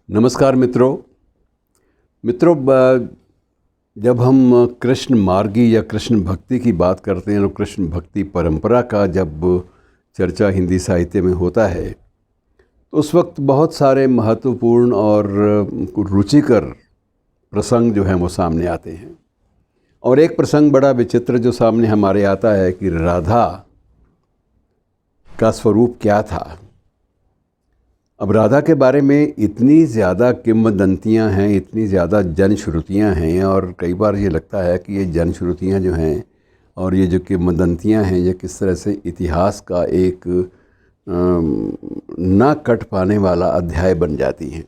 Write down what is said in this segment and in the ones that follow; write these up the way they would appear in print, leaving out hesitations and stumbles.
नमस्कार मित्रों, जब हम कृष्ण मार्गी या कृष्ण भक्ति की बात करते हैं और कृष्ण भक्ति परंपरा का जब चर्चा हिंदी साहित्य में होता है तो उस वक्त बहुत सारे महत्वपूर्ण और रुचिकर प्रसंग जो हैं वो सामने आते हैं। और एक प्रसंग बड़ा विचित्र जो सामने हमारे आता है कि राधा का स्वरूप क्या था। अब राधा के बारे में इतनी ज़्यादा किंवदंतियाँ हैं, इतनी ज़्यादा जनश्रुतियाँ हैं, और कई बार ये लगता है कि ये जनश्रुतियाँ जो हैं और ये जो किंवदंतियाँ हैं ये किस तरह से इतिहास का एक ना कट पाने वाला अध्याय बन जाती हैं।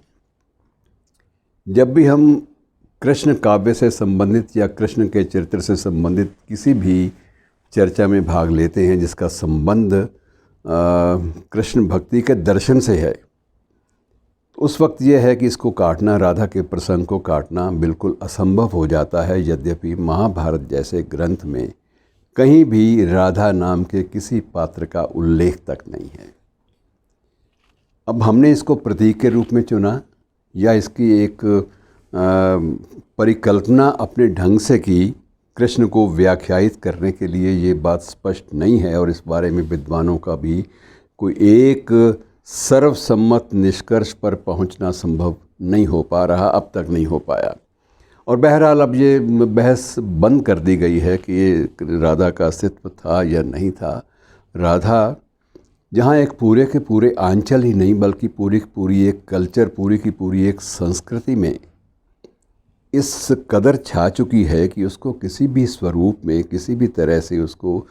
जब भी हम कृष्ण काव्य से संबंधित या कृष्ण के चरित्र से संबंधित किसी भी चर्चा में भाग लेते हैं जिसका संबंध कृष्ण भक्ति के दर्शन से है, उस वक्त यह है कि इसको काटना, राधा के प्रसंग को काटना बिल्कुल असंभव हो जाता है। यद्यपि महाभारत जैसे ग्रंथ में कहीं भी राधा नाम के किसी पात्र का उल्लेख तक नहीं है। अब हमने इसको प्रतीक के रूप में चुना या इसकी एक परिकल्पना अपने ढंग से की, कृष्ण को व्याख्यायित करने के लिए, ये बात स्पष्ट नहीं है और इस बारे में विद्वानों का भी कोई एक सर्वसम्मत निष्कर्ष पर पहुंचना संभव नहीं हो पा रहा, अब तक नहीं हो पाया। और बहरहाल अब ये बहस बंद कर दी गई है कि ये राधा का अस्तित्व था या नहीं था। राधा जहाँ एक पूरे के पूरे आंचल ही नहीं बल्कि पूरी की पूरी एक कल्चर, पूरी की पूरी एक संस्कृति में इस कदर छा चुकी है कि उसको किसी भी स्वरूप में, किसी भी तरह से उसको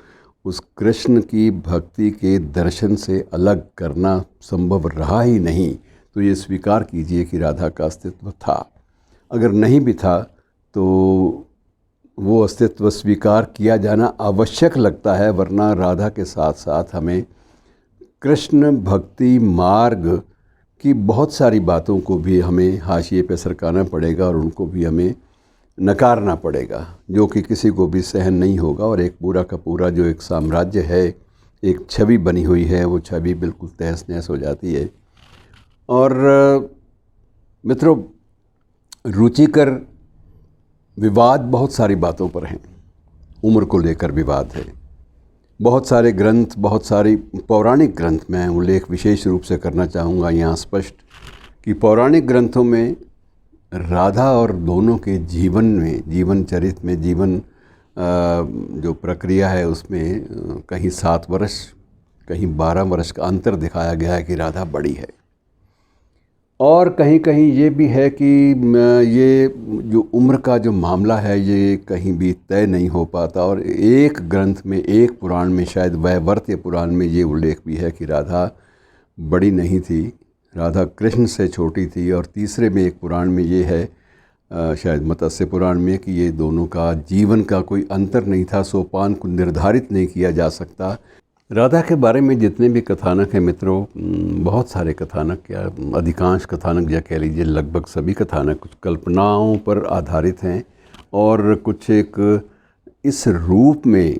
उस कृष्ण की भक्ति के दर्शन से अलग करना संभव रहा ही नहीं। तो ये स्वीकार कीजिए कि राधा का अस्तित्व था। अगर नहीं भी था तो वो अस्तित्व स्वीकार किया जाना आवश्यक लगता है, वरना राधा के साथ साथ हमें कृष्ण भक्ति मार्ग की बहुत सारी बातों को भी हमें हाशिए पे सरकाना पड़ेगा और उनको भी हमें नकारना पड़ेगा, जो कि किसी को भी सहन नहीं होगा। और एक पूरा का पूरा जो एक साम्राज्य है, एक छवि बनी हुई है, वो छवि बिल्कुल तहस नहस हो जाती है। और मित्रों, रुचिकर विवाद बहुत सारी बातों पर हैं। उम्र को लेकर विवाद है, बहुत सारे ग्रंथ, बहुत सारी पौराणिक ग्रंथ, मैं उल्लेख विशेष रूप से करना चाहूँगा यहाँ स्पष्ट कि पौराणिक ग्रंथों में राधा और दोनों के जीवन में, जीवन चरित्र में, जीवन जो प्रक्रिया है उसमें कहीं 7 वर्ष, कहीं 12 वर्ष का अंतर दिखाया गया है कि राधा बड़ी है। और कहीं कहीं ये भी है कि ये जो उम्र का जो मामला है ये कहीं भी तय नहीं हो पाता। और एक ग्रंथ में, एक पुराण में, शायद वैवर्त पुराण में ये उल्लेख भी है कि राधा बड़ी नहीं थी, राधा कृष्ण से छोटी थी। और तीसरे में एक पुराण में ये है, शायद मत्स्य पुराण में, कि ये दोनों का जीवन का कोई अंतर नहीं था, सोपान को निर्धारित नहीं किया जा सकता। राधा के बारे में जितने भी कथानक हैं मित्रों, बहुत सारे कथानक या अधिकांश कथानक या कह लीजिए लगभग सभी कथानक कुछ कल्पनाओं पर आधारित हैं और कुछ एक इस रूप में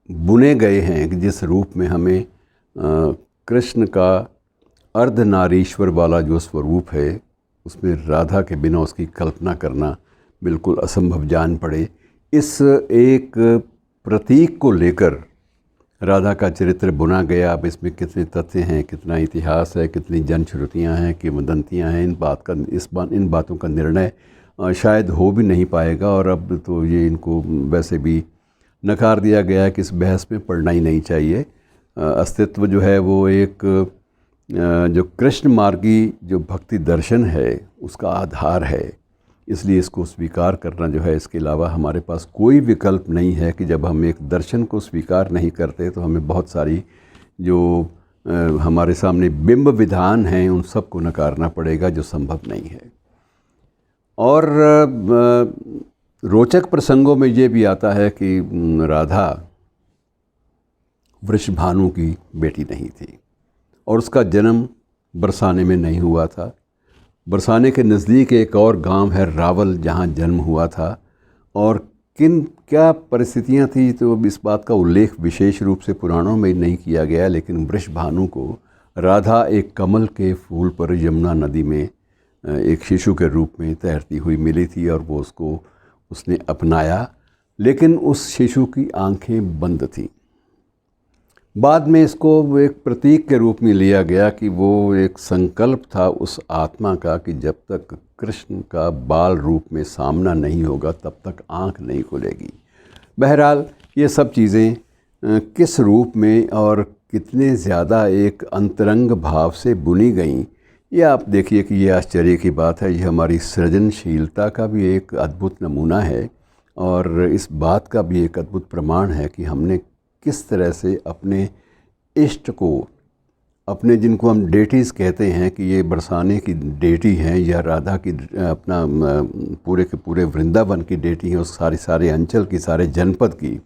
बुने गए हैं कि जिस रूप में हमें कृष्ण का अर्धनारीश्वर वाला जो स्वरूप है उसमें राधा के बिना उसकी कल्पना करना बिल्कुल असंभव जान पड़े। इस एक प्रतीक को लेकर राधा का चरित्र बुना गया। अब इसमें कितने तथ्य हैं, कितना इतिहास है, कितनी जनश्रुतियाँ हैं, किंवदंतियाँ हैं, इन बातों का निर्णय शायद हो भी नहीं पाएगा। और अब तो ये इनको वैसे भी नकार दिया गया है कि इस बहस में पड़ना ही नहीं चाहिए। अस्तित्व जो है वो एक जो कृष्ण मार्गी जो भक्ति दर्शन है उसका आधार है, इसलिए इसको स्वीकार करना जो है, इसके अलावा हमारे पास कोई विकल्प नहीं है कि जब हम एक दर्शन को स्वीकार नहीं करते तो हमें बहुत सारी जो हमारे सामने बिंब विधान हैं उन सब को नकारना पड़ेगा, जो संभव नहीं है। और रोचक प्रसंगों में ये भी आता है कि राधा वृषभानु की बेटी नहीं थी और उसका जन्म बरसाने में नहीं हुआ था। बरसाने के नज़दीक एक और गांव है रावल, जहां जन्म हुआ था। और क्या परिस्थितियां थी तो इस बात का उल्लेख विशेष रूप से पुराणों में नहीं किया गया, लेकिन वृषभानु को राधा एक कमल के फूल पर यमुना नदी में एक शिशु के रूप में तैरती हुई मिली थी और वो उसने अपनाया, लेकिन उस शिशु की आंखें बंद थीं। बाद में इसको एक प्रतीक के रूप में लिया गया कि वो एक संकल्प था उस आत्मा का कि जब तक कृष्ण का बाल रूप में सामना नहीं होगा तब तक आंख नहीं खुलेगी। बहरहाल ये सब चीज़ें किस रूप में और कितने ज़्यादा एक अंतरंग भाव से बुनी गईं, ये आप देखिए कि ये आश्चर्य की बात है। ये हमारी सृजनशीलता का भी एक अद्भुत नमूना है और इस बात का भी एक अद्भुत प्रमाण है कि हमने किस तरह से अपने इष्ट को, अपने जिनको हम डेटीज़ कहते हैं कि ये बरसाने की डेटी हैं या राधा की अपना पूरे के पूरे वृंदावन की डेटी हैं, उस सारे अंचल की, सारे जनपद की,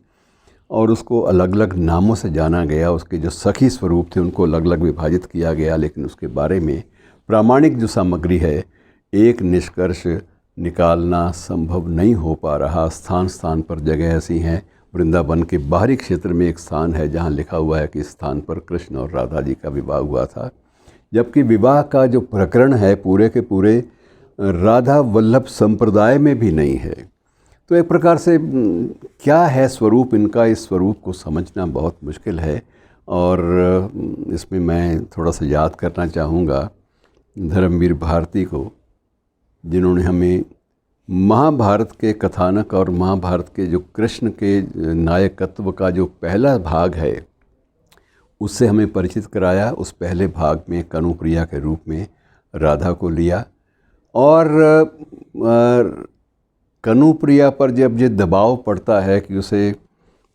और उसको अलग अलग नामों से जाना गया। उसके जो सखी स्वरूप थे उनको अलग अलग विभाजित किया गया, लेकिन उसके बारे में प्रामाणिक जो सामग्री है, एक निष्कर्ष निकालना संभव नहीं हो पा रहा। स्थान स्थान पर जगह ऐसी हैं। वृंदावन के बाहरी क्षेत्र में एक स्थान है जहाँ लिखा हुआ है कि इस स्थान पर कृष्ण और राधा जी का विवाह हुआ था, जबकि विवाह का जो प्रकरण है पूरे के पूरे राधा वल्लभ संप्रदाय में भी नहीं है। तो एक प्रकार से क्या है स्वरूप इनका, इस स्वरूप को समझना बहुत मुश्किल है। और इसमें मैं थोड़ा सा याद करना चाहूँगा धर्मवीर भारती को, जिन्होंने हमें महाभारत के कथानक और महाभारत के जो कृष्ण के नायकत्व का जो पहला भाग है उससे हमें परिचित कराया। उस पहले भाग में कनुप्रिया के रूप में राधा को लिया और कनुप्रिया पर जब ये दबाव पड़ता है कि उसे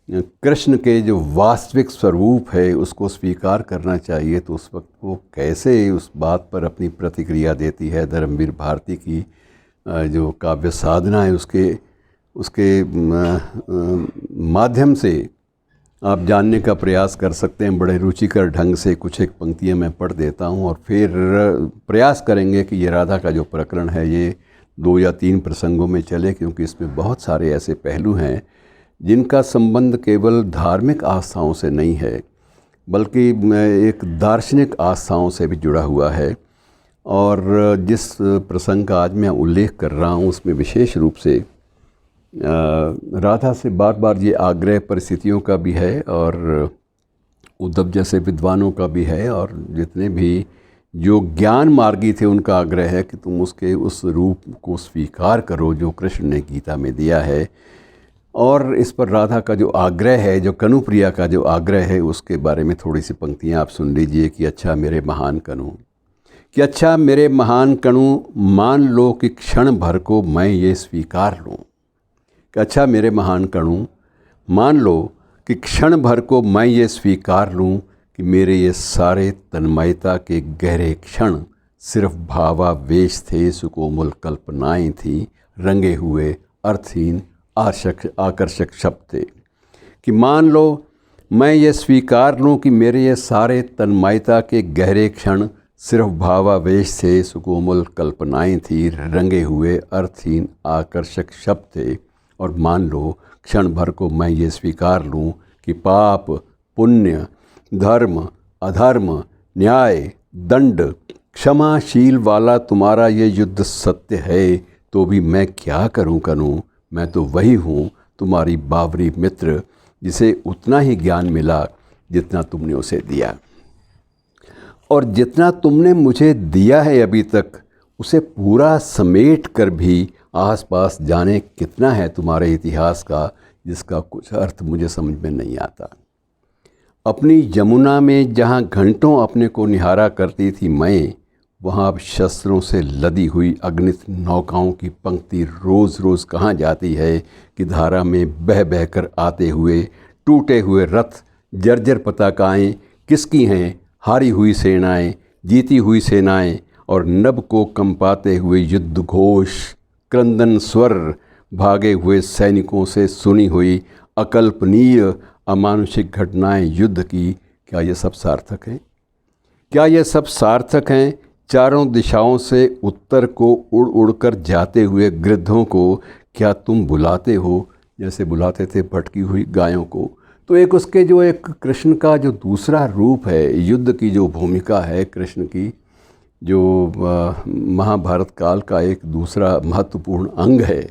कृष्ण के जो वास्तविक स्वरूप है उसको स्वीकार करना चाहिए, तो उस वक्त वो कैसे उस बात पर अपनी प्रतिक्रिया देती है। धर्मवीर भारती की जो काव्य साधना है उसके माध्यम से आप जानने का प्रयास कर सकते हैं। बड़े रुचिकर ढंग से कुछ एक पंक्तियाँ मैं पढ़ देता हूँ और फिर प्रयास करेंगे कि ये राधा का जो प्रकरण है ये 2 या 3 प्रसंगों में चले, क्योंकि इसमें बहुत सारे ऐसे पहलू हैं जिनका संबंध केवल धार्मिक आस्थाओं से नहीं है बल्कि एक दार्शनिक आस्थाओं से भी जुड़ा हुआ है। और जिस प्रसंग का आज मैं उल्लेख कर रहा हूँ उसमें विशेष रूप से राधा से बार बार ये आग्रह परिस्थितियों का भी है और उद्धव जैसे विद्वानों का भी है और जितने भी जो ज्ञान मार्गी थे उनका आग्रह है कि तुम उसके उस रूप को स्वीकार करो जो कृष्ण ने गीता में दिया है। और इस पर राधा का जो आग्रह है, जो कनुप्रिया का जो आग्रह है, उसके बारे में थोड़ी सी पंक्तियाँ आप सुन लीजिए कि अच्छा मेरे महान कनु, कि अच्छा मेरे महान कणु, मान लो कि क्षण भर को मैं ये स्वीकार लूँ। कि अच्छा मेरे महान कणु, मान लो कि क्षण भर को मैं ये स्वीकार लूँ कि मेरे ये सारे तन्मयता के गहरे क्षण सिर्फ भावावेश थे, सुकोमल कल्पनाएं थी, रंगे हुए अर्थहीन आकर्षक शब्द थे। कि मान लो मैं ये स्वीकार लूँ कि मेरे ये सारे तन्मयता के गहरे क्षण सिर्फ भावावेश से, सुकोमल कल्पनाएं थी, रंगे हुए अर्थहीन आकर्षक शब्द थे। और मान लो क्षण भर को मैं ये स्वीकार लूँ कि पाप पुण्य, धर्म अधर्म, न्याय दंड, क्षमाशील वाला तुम्हारा ये युद्ध सत्य है, तो भी मैं क्या करूँ करूँ। मैं तो वही हूँ तुम्हारी बावरी मित्र, जिसे उतना ही ज्ञान मिला जितना तुमने उसे दिया। और जितना तुमने मुझे दिया है अभी तक, उसे पूरा समेट कर भी आसपास जाने कितना है तुम्हारे इतिहास का, जिसका कुछ अर्थ मुझे समझ में नहीं आता। अपनी यमुना में जहाँ घंटों अपने को निहारा करती थी मैं, वहाँ अब शस्त्रों से लदी हुई अगणित नौकाओं की पंक्ति रोज़ रोज़ कहाँ जाती है कि धारा में बह बह कर आते हुए टूटे हुए रथ, जर्जर पताकाएँ किसकी हैं, हारी हुई सेनाएं, जीती हुई सेनाएं और नभ को कंपाते हुए युद्ध घोष, क्रंदन स्वर, भागे हुए सैनिकों से सुनी हुई अकल्पनीय अमानुषिक घटनाएं युद्ध की, क्या ये सब सार्थक हैं? क्या ये सब सार्थक हैं? चारों दिशाओं से उत्तर को उड़ उड़ कर जाते हुए गृद्धों को क्या तुम बुलाते हो जैसे बुलाते थे भटकी हुई गायों को? तो एक उसके जो एक कृष्ण का जो दूसरा रूप है, युद्ध की जो भूमिका है कृष्ण की, जो महाभारत काल का एक दूसरा महत्वपूर्ण अंग है,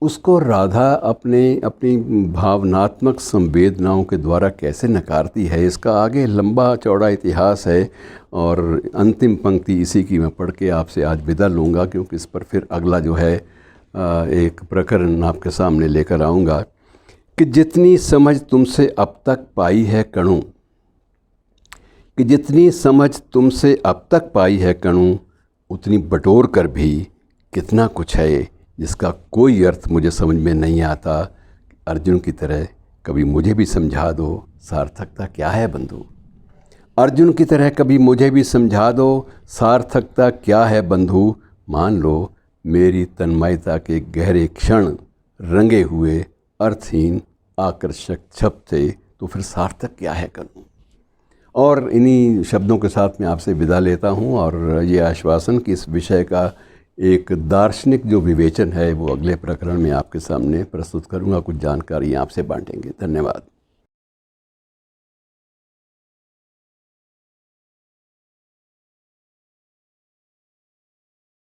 उसको राधा अपनी भावनात्मक संवेदनाओं के द्वारा कैसे नकारती है, इसका आगे लंबा चौड़ा इतिहास है। और अंतिम पंक्ति इसी की मैं पढ़ के आपसे आज विदा लूँगा, क्योंकि इस पर फिर अगला जो है एक प्रकरण आपके सामने लेकर आऊँगा कि जितनी समझ तुमसे अब तक पाई है कणु, कि जितनी समझ तुमसे अब तक पाई है कणु, उतनी बटोर कर भी कितना कुछ है जिसका कोई अर्थ मुझे समझ में नहीं आता। अर्जुन की तरह कभी मुझे भी समझा दो, सार्थकता क्या है बंधु। अर्जुन की तरह कभी मुझे भी समझा दो, सार्थकता क्या है बंधु। मान लो मेरी तन्मयता के गहरे क्षण रंगे हुए अर्थहीन आकर्षक छप थे, तो फिर सार्थक क्या है करूं। और इन्हीं शब्दों के साथ मैं आपसे विदा लेता हूं, और ये आश्वासन कि इस विषय का एक दार्शनिक जो विवेचन है वो अगले प्रकरण में आपके सामने प्रस्तुत करूंगा, कुछ जानकारी आपसे बांटेंगे। धन्यवाद।